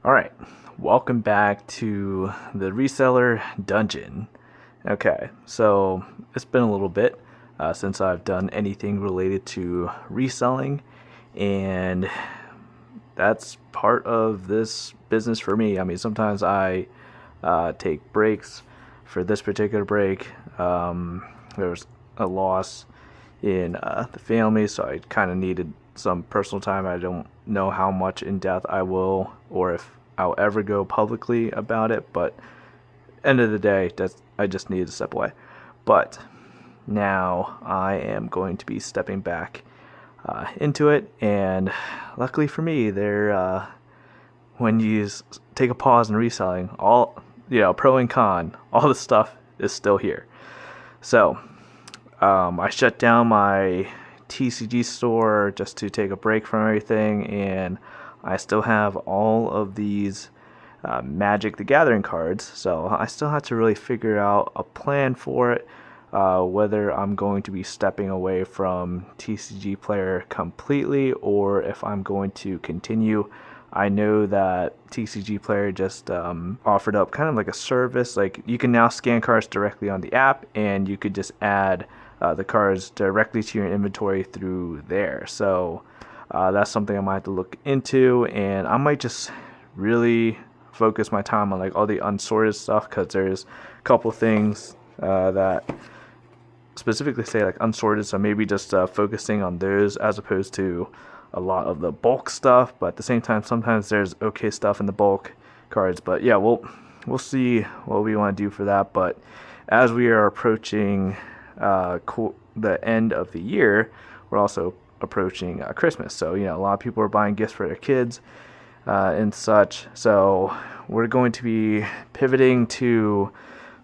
Alright, welcome back to the reseller dungeon. Okay, so it's been a little bit since I've done anything related to reselling, and that's part of this business for me. I mean, sometimes I take breaks. For this particular break, there was a loss in the family, so I kind of needed some personal time. I don't know how much in depth I will, or if I'll ever go publicly about it, but end of the day, I just needed to step away. But now I am going to be stepping back into it, and luckily for me, when you take a pause in reselling, all pro and con, all the stuff is still here. So I shut down my TCG store just to take a break from everything, and I still have all of these Magic the Gathering cards, so I still have to really figure out a plan for it, whether I'm going to be stepping away from TCGplayer completely or if I'm going to continue. I know that TCGplayer just offered up kind of like a service, like you can now scan cards directly on the app, and you could just add the cards directly to your inventory through there. So that's something I might have to look into, and I might just really focus my time on like all the unsorted stuff, because there's a couple things that specifically say like unsorted, so maybe just focusing on those as opposed to a lot of the bulk stuff. But at the same time, sometimes there's okay stuff in the bulk cards. But yeah, we'll see what we want to do for that. But as we are approaching the end of the year, we're also approaching Christmas. So a lot of people are buying gifts for their kids and such. So we're going to be pivoting to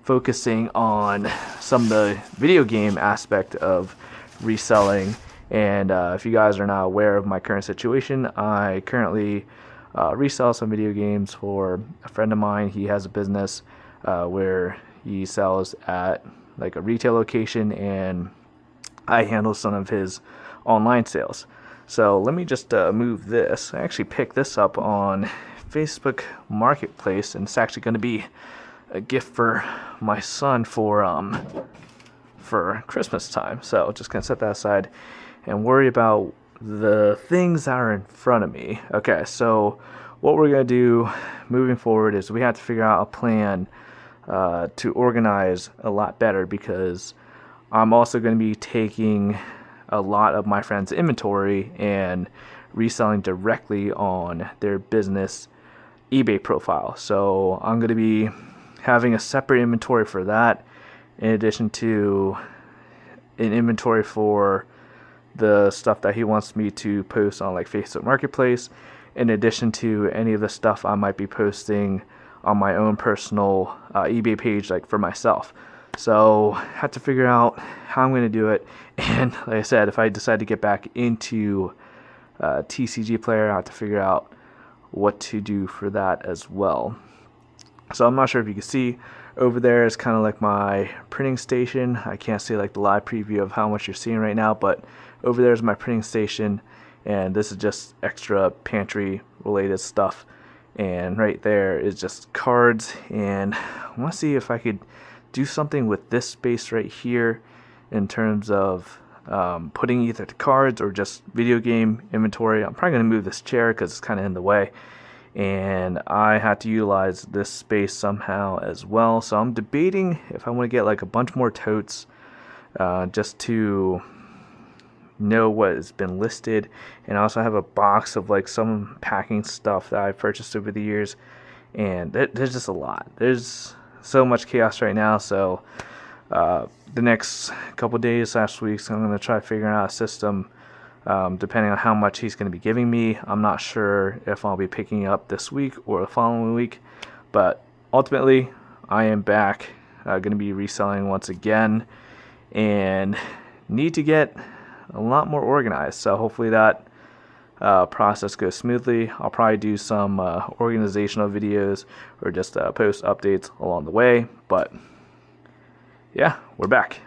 focusing on some of the video game aspect of reselling. And if you guys are not aware of my current situation, I currently resell some video games for a friend of mine. He has a business where he sells at like a retail location, and I handle some of his online sales. So let me just move this. I actually picked this up on Facebook Marketplace, and it's actually going to be a gift for my son for Christmas time. So just gonna set that aside and worry about the things that are in front of me. Okay, so what we're gonna do moving forward is we have to figure out a plan to organize a lot better, because I'm also going to be taking a lot of my friends' inventory and reselling directly on their business eBay profile. So I'm going to be having a separate inventory for that, in addition to an inventory for the stuff that he wants me to post on like Facebook Marketplace, in addition to any of the stuff I might be posting on my own personal eBay page, like for myself. So I have to figure out how I'm going to do it. And like I said, if I decide to get back into TCGplayer, I have to figure out what to do for that as well. So I'm not sure if you can see over there is kind of like my printing station. I can't see like the live preview of how much you're seeing right now, but over there is my printing station, and this is just extra pantry related stuff. And right there is just cards, and I want to see if I could do something with this space right here in terms of putting either the cards or just video game inventory. I'm probably going to move this chair because it's kind of in the way, and I had to utilize this space somehow as well. So I'm debating if I want to get like a bunch more totes just to know what has been listed, and I also have a box of like some packing stuff that I've purchased over the years, and there's just a lot. There's so much chaos right now. So the next couple days, last week, so I'm going to try figuring out a system depending on how much he's going to be giving me. I'm not sure if I'll be picking up this week or the following week, but ultimately I am back, going to be reselling once again, and need to get a lot more organized. So hopefully that process goes smoothly. I'll probably do some organizational videos or just post updates along the way. But yeah, we're back.